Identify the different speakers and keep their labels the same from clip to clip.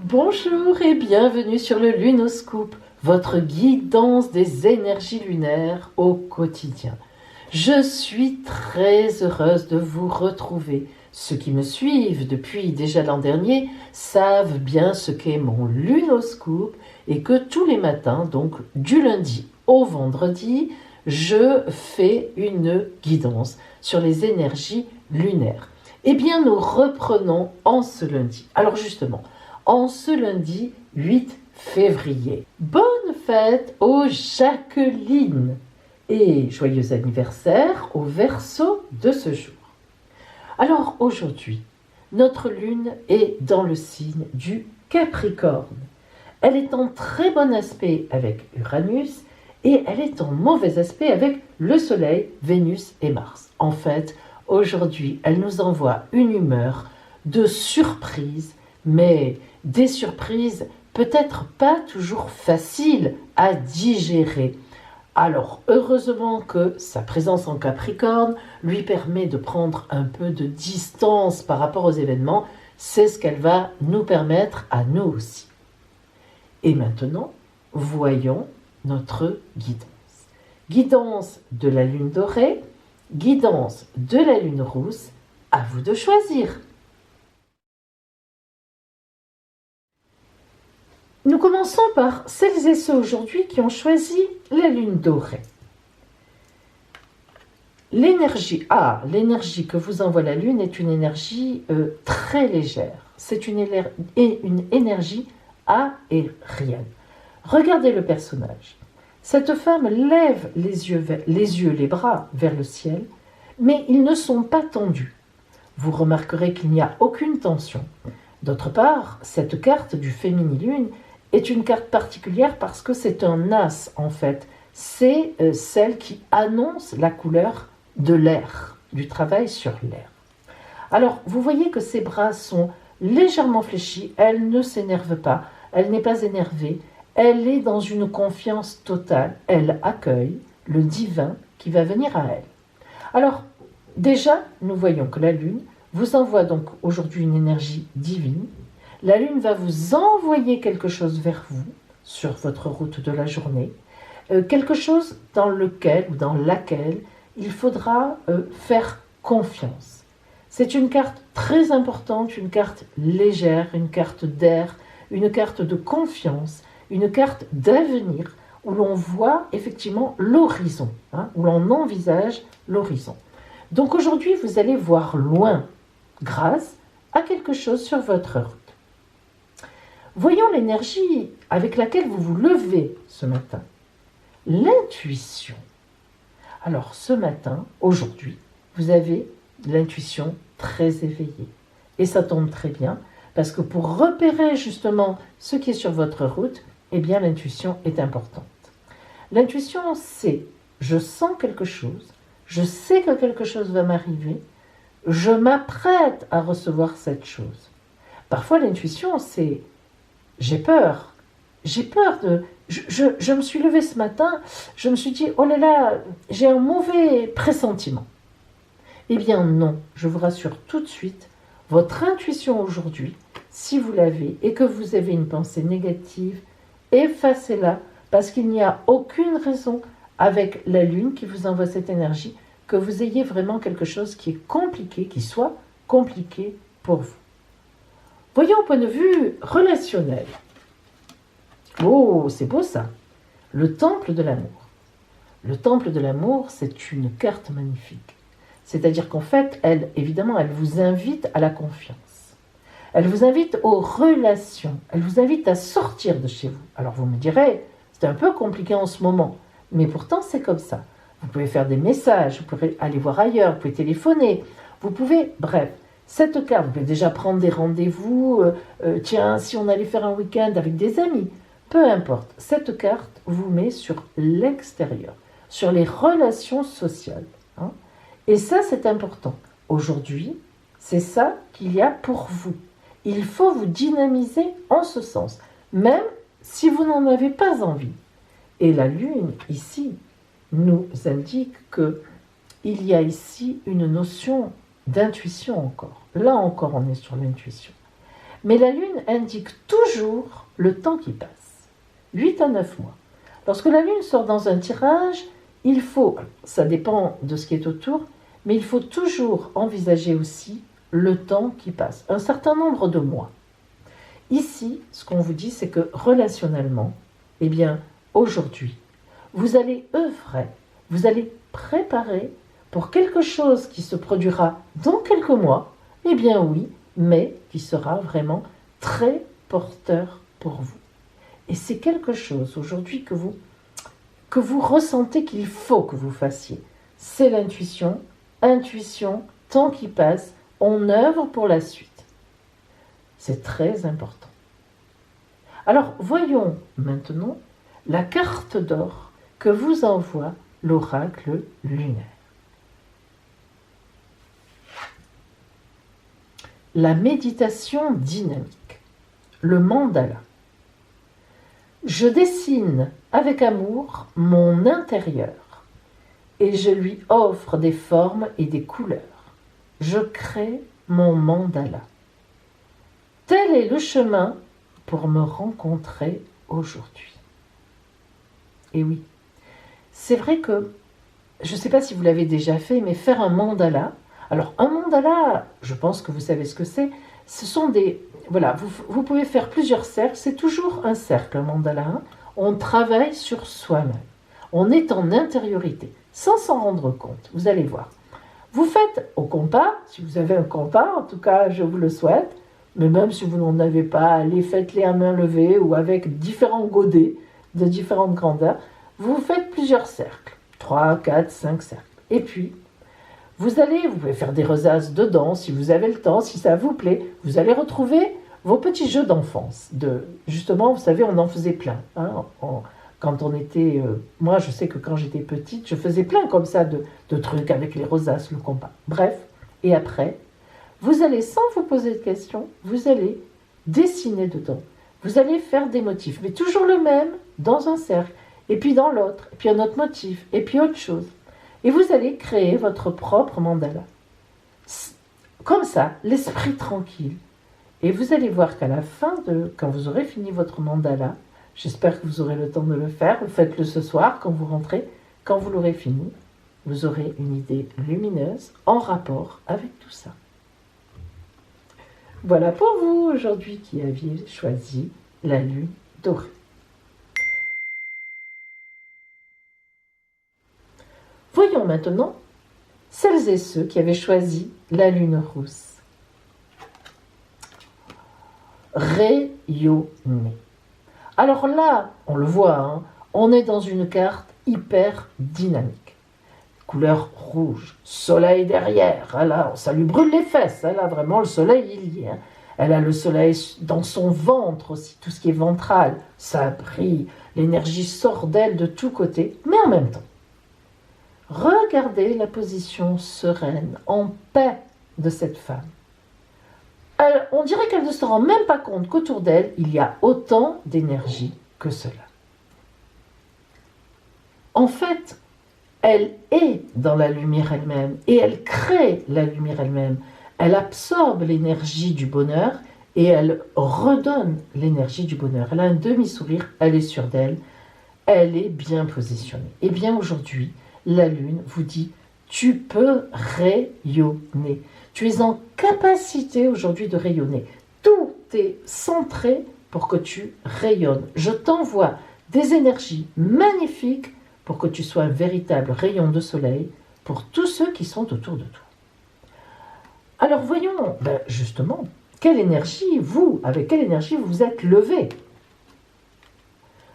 Speaker 1: Bonjour et bienvenue sur le Lunoscope, votre guidance des énergies lunaires au quotidien. Je suis très heureuse de vous retrouver. Ceux qui me suivent depuis déjà l'an dernier savent bien ce qu'est mon Lunoscope et que tous les matins, donc du lundi au vendredi, je fais une guidance sur les énergies lunaires. Eh bien, nous reprenons en ce lundi. Alors justement, en ce lundi 8 février. Bonne fête aux Jacqueline et joyeux anniversaire au Verseau de ce jour. Alors aujourd'hui, notre lune est dans le signe du Capricorne. Elle est en très bon aspect avec Uranus et elle est en mauvais aspect avec le Soleil, Vénus et Mars. En fait, aujourd'hui, elle nous envoie une humeur de surprise, mais des surprises peut-être pas toujours faciles à digérer. Alors, heureusement que sa présence en Capricorne lui permet de prendre un peu de distance par rapport aux événements. C'est ce qu'elle va nous permettre à nous aussi. Et maintenant, voyons notre guidance. Guidance de la lune dorée, guidance de la lune rousse, à vous de choisir. Nous commençons par celles et ceux aujourd'hui qui ont choisi la lune dorée. L'énergie que vous envoie la lune est une énergie très légère. C'est une énergie aérienne. Regardez le personnage. Cette femme lève les bras vers le ciel, mais ils ne sont pas tendus. Vous remarquerez qu'il n'y a aucune tension. D'autre part, cette carte du féminilune est une carte particulière parce que c'est un as en fait. C'est celle qui annonce la couleur de l'air, du travail sur l'air. Alors, vous voyez que ses bras sont légèrement fléchis, elle ne s'énerve pas, elle n'est pas énervée, elle est dans une confiance totale, elle accueille le divin qui va venir à elle. Alors, déjà, nous voyons que la Lune vous envoie donc aujourd'hui une énergie divine. La Lune va vous envoyer quelque chose vers vous sur votre route de la journée, quelque chose dans lequel ou dans laquelle il faudra faire confiance. C'est une carte très importante, une carte légère, une carte d'air, une carte de confiance, une carte d'avenir où l'on voit effectivement l'horizon, où l'on envisage l'horizon. Donc aujourd'hui, vous allez voir loin grâce à quelque chose sur votre route. Voyons l'énergie avec laquelle vous vous levez ce matin. L'intuition. Alors ce matin, aujourd'hui, vous avez l'intuition très éveillée. Et ça tombe très bien, parce que pour repérer justement ce qui est sur votre route, eh bien l'intuition est importante. L'intuition, c'est je sens quelque chose, je sais que quelque chose va m'arriver, je m'apprête à recevoir cette chose. Parfois l'intuition, c'est j'ai peur de... Je me suis levée ce matin, je me suis dit, oh là là, j'ai un mauvais pressentiment. Eh bien non, je vous rassure tout de suite, votre intuition aujourd'hui, si vous l'avez et que vous avez une pensée négative, effacez-la, parce qu'il n'y a aucune raison avec la Lune qui vous envoie cette énergie que vous ayez vraiment quelque chose qui est compliqué, qui soit compliqué pour vous. Voyons au point de vue relationnel. Oh, c'est beau ça. Le temple de l'amour. Le temple de l'amour, c'est une carte magnifique. C'est-à-dire qu'en fait, elle vous invite à la confiance. Elle vous invite aux relations. Elle vous invite à sortir de chez vous. Alors vous me direz, c'est un peu compliqué en ce moment. Mais pourtant, c'est comme ça. Vous pouvez faire des messages, vous pouvez aller voir ailleurs, vous pouvez téléphoner. Vous pouvez, bref. Cette carte, vous pouvez déjà prendre des rendez-vous. Tiens, si on allait faire un week-end avec des amis. Peu importe. Cette carte vous met sur l'extérieur, sur les relations sociales. Et ça, c'est important. Aujourd'hui, c'est ça qu'il y a pour vous. Il faut vous dynamiser en ce sens, même si vous n'en avez pas envie. Et la Lune, ici, nous indique que il y a ici une notion d'intuition encore. Là encore, on est sur l'intuition. Mais la Lune indique toujours le temps qui passe. 8 à 9 mois. Lorsque la Lune sort dans un tirage, il faut, ça dépend de ce qui est autour, mais il faut toujours envisager aussi le temps qui passe, un certain nombre de mois. Ici, ce qu'on vous dit, c'est que relationnellement, eh bien, aujourd'hui, vous allez œuvrer, vous allez préparer pour quelque chose qui se produira dans quelques mois, eh bien oui, mais qui sera vraiment très porteur pour vous. Et c'est quelque chose aujourd'hui que vous ressentez qu'il faut que vous fassiez. C'est l'intuition, intuition, temps qui passe, on œuvre pour la suite. C'est très important. Alors, voyons maintenant la carte d'or que vous envoie l'oracle lunaire. La méditation dynamique, le mandala. Je dessine avec amour mon intérieur et je lui offre des formes et des couleurs. Je crée mon mandala. Tel est le chemin pour me rencontrer aujourd'hui. Et oui, c'est vrai que, je ne sais pas si vous l'avez déjà fait, mais faire un mandala, alors un mandala, je pense que vous savez ce que c'est, ce sont des... Voilà, vous pouvez faire plusieurs cercles, c'est toujours un cercle, un mandala. Hein. On travaille sur soi-même. On est en intériorité, sans s'en rendre compte, vous allez voir. Vous faites au compas, si vous avez un compas, en tout cas je vous le souhaite, mais même si vous n'en avez pas, allez, faites-les à main levée ou avec différents godets de différentes grandeurs. Vous faites plusieurs cercles, 3, 4, 5 cercles. Et puis, vous pouvez faire des rosaces dedans si vous avez le temps, si ça vous plaît. Vous allez retrouver vos petits jeux d'enfance. Justement, vous savez, on en faisait plein. Hein, quand on était... moi, je sais que quand j'étais petite, je faisais plein comme ça de trucs avec les rosaces, le compas. Bref, et après, vous allez, sans vous poser de questions, vous allez dessiner dedans. Vous allez faire des motifs, mais toujours le même, dans un cercle, et puis dans l'autre, et puis un autre motif, et puis autre chose. Et vous allez créer votre propre mandala. Comme ça, l'esprit tranquille. Et vous allez voir qu'à la fin, quand vous aurez fini votre mandala, j'espère que vous aurez le temps de le faire, faites-le ce soir quand vous rentrez, quand vous l'aurez fini, vous aurez une idée lumineuse en rapport avec tout ça. Voilà pour vous aujourd'hui qui aviez choisi la lune dorée. Voyons maintenant celles et ceux qui avaient choisi la lune rousse. Rayonner. Alors là, on le voit, hein, on est dans une carte hyper dynamique. Couleur rouge, soleil derrière, ça lui brûle les fesses, là vraiment le soleil il y est. Hein. Elle a le soleil dans son ventre aussi, tout ce qui est ventral, ça brille, l'énergie sort d'elle de tous côtés, mais en même temps. Regardez la position sereine, en paix de cette femme. On dirait qu'elle ne se rend même pas compte qu'autour d'elle, il y a autant d'énergie que cela. En fait, elle est dans la lumière elle-même et elle crée la lumière elle-même. Elle absorbe l'énergie du bonheur et elle redonne l'énergie du bonheur. Elle a un demi-sourire, elle est sûre d'elle, elle est bien positionnée. Et bien aujourd'hui, la lune vous dit, tu peux rayonner. Tu es en capacité aujourd'hui de rayonner. Tout est centré pour que tu rayonnes. Je t'envoie des énergies magnifiques pour que tu sois un véritable rayon de soleil pour tous ceux qui sont autour de toi. Alors voyons, justement, avec quelle énergie vous vous êtes levé.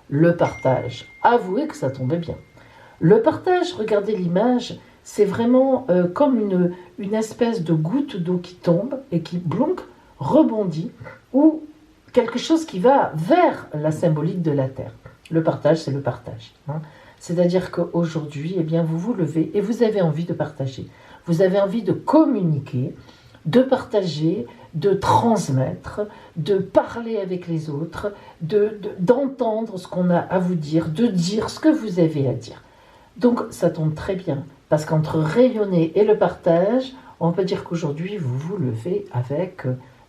Speaker 1: Le partage. Avouez que ça tombait bien. Le partage, regardez l'image, c'est vraiment comme une espèce de goutte d'eau qui tombe et qui, blonk, rebondit, ou quelque chose qui va vers la symbolique de la Terre. Le partage, c'est le partage. Hein. C'est-à-dire qu'aujourd'hui, eh bien, vous vous levez et vous avez envie de partager. Vous avez envie de communiquer, de partager, de transmettre, de parler avec les autres, d'entendre ce qu'on a à vous dire, de dire ce que vous avez à dire. Donc, ça tombe très bien, Parce qu'entre rayonner et le partage, on peut dire qu'aujourd'hui, vous vous levez avec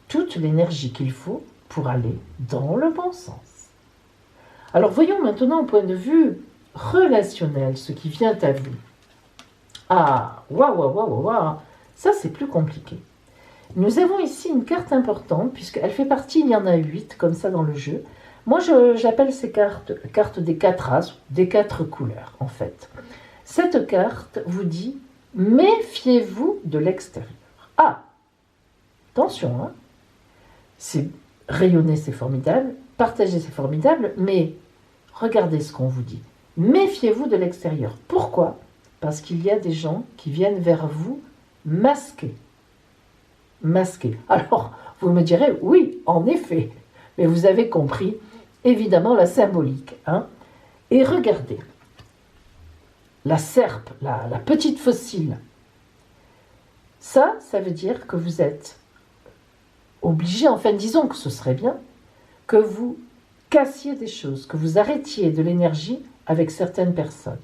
Speaker 1: toute l'énergie qu'il faut pour aller dans le bon sens. Alors voyons maintenant au point de vue relationnel ce qui vient à vous. Ah, waouh, ça c'est plus compliqué. Nous avons ici une carte importante, puisqu'elle fait partie, il y en a 8 comme ça dans le jeu. Moi j'appelle ces cartes des 4 races, des 4 couleurs en fait. Cette carte vous dit, méfiez-vous de l'extérieur. Ah, attention, hein. C'est rayonner, c'est formidable, partager, c'est formidable, mais regardez ce qu'on vous dit. Méfiez-vous de l'extérieur. Pourquoi ? Parce qu'il y a des gens qui viennent vers vous masqués. Masqués. Alors, vous me direz, oui, en effet, mais vous avez compris, évidemment, la symbolique. Hein. Et regardez, la serpe, la petite fossile, ça veut dire que vous êtes obligé, enfin disons que ce serait bien, que vous cassiez des choses, que vous arrêtiez de l'énergie avec certaines personnes,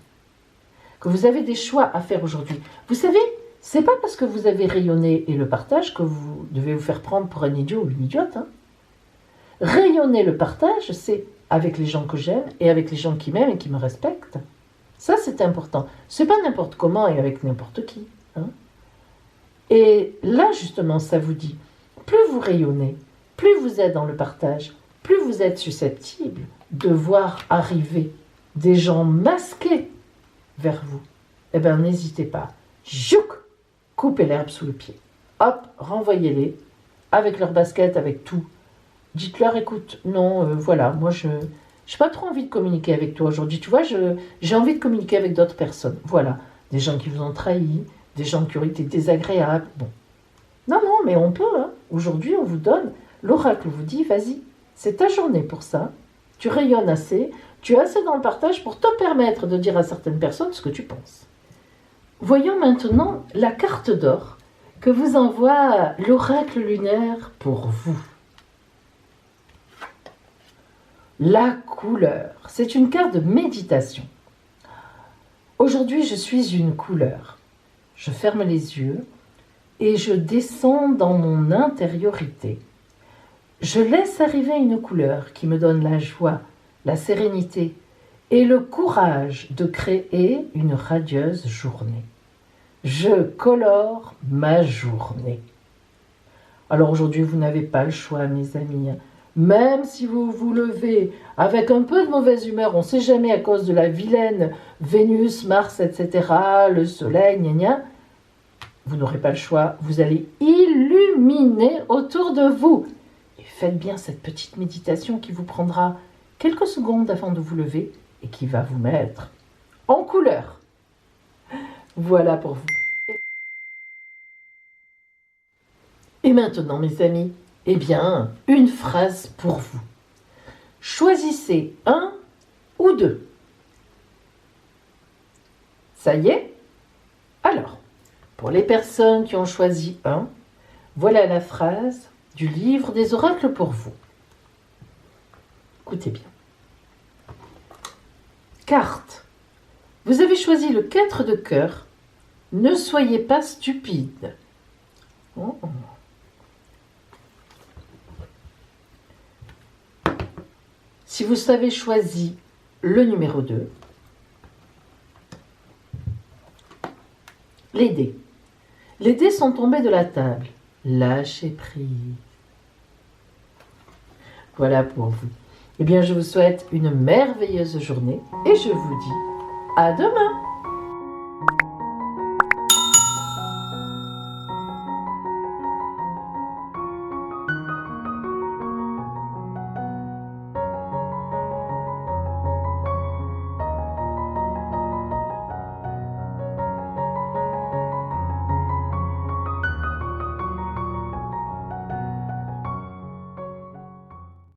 Speaker 1: que vous avez des choix à faire aujourd'hui. Vous savez, c'est pas parce que vous avez rayonné et le partage que vous devez vous faire prendre pour un idiot ou une idiote. Hein. Rayonner le partage, c'est avec les gens que j'aime et avec les gens qui m'aiment et qui me respectent. Ça, c'est important. C'est pas n'importe comment et avec n'importe qui. Hein. Et là, justement, ça vous dit, plus vous rayonnez, plus vous êtes dans le partage, plus vous êtes susceptible de voir arriver des gens masqués vers vous. Eh bien, n'hésitez pas. Jouc, coupez l'herbe sous le pied. Hop, renvoyez-les avec leur basket, avec tout. Dites-leur, écoute, non, voilà, moi je n'ai pas trop envie de communiquer avec toi aujourd'hui. Tu vois, j'ai envie de communiquer avec d'autres personnes. Voilà, des gens qui vous ont trahi, des gens qui ont été désagréables. Bon. Non, mais on peut. Hein. Aujourd'hui, on vous donne, l'oracle vous dit, vas-y, c'est ta journée pour ça. Tu rayonnes assez, tu es assez dans le partage pour te permettre de dire à certaines personnes ce que tu penses. Voyons maintenant la carte d'or que vous envoie l'oracle lunaire pour vous. La couleur, c'est une carte de méditation. Aujourd'hui, je suis une couleur. Je ferme les yeux et je descends dans mon intériorité. Je laisse arriver une couleur qui me donne la joie, la sérénité et le courage de créer une radieuse journée. Je colore ma journée. Alors aujourd'hui, vous n'avez pas le choix, mes amis. Même si vous vous levez avec un peu de mauvaise humeur, on ne sait jamais à cause de la vilaine Vénus, Mars, etc., le Soleil, gna gna, vous n'aurez pas le choix. Vous allez illuminer autour de vous. Et faites bien cette petite méditation qui vous prendra quelques secondes avant de vous lever et qui va vous mettre en couleur. Voilà pour vous. Et maintenant, mes amis, eh bien, une phrase pour vous. Choisissez un ou deux. Ça y est? Alors, pour les personnes qui ont choisi un, voilà la phrase du livre des oracles pour vous. Écoutez bien. Carte. Vous avez choisi le 4 de cœur. Ne soyez pas stupide. Oh. Si vous avez choisi le numéro 2, les dés. Les dés sont tombés de la table. Lâchez prise. Voilà pour vous. Eh bien, je vous souhaite une merveilleuse journée et je vous dis à demain.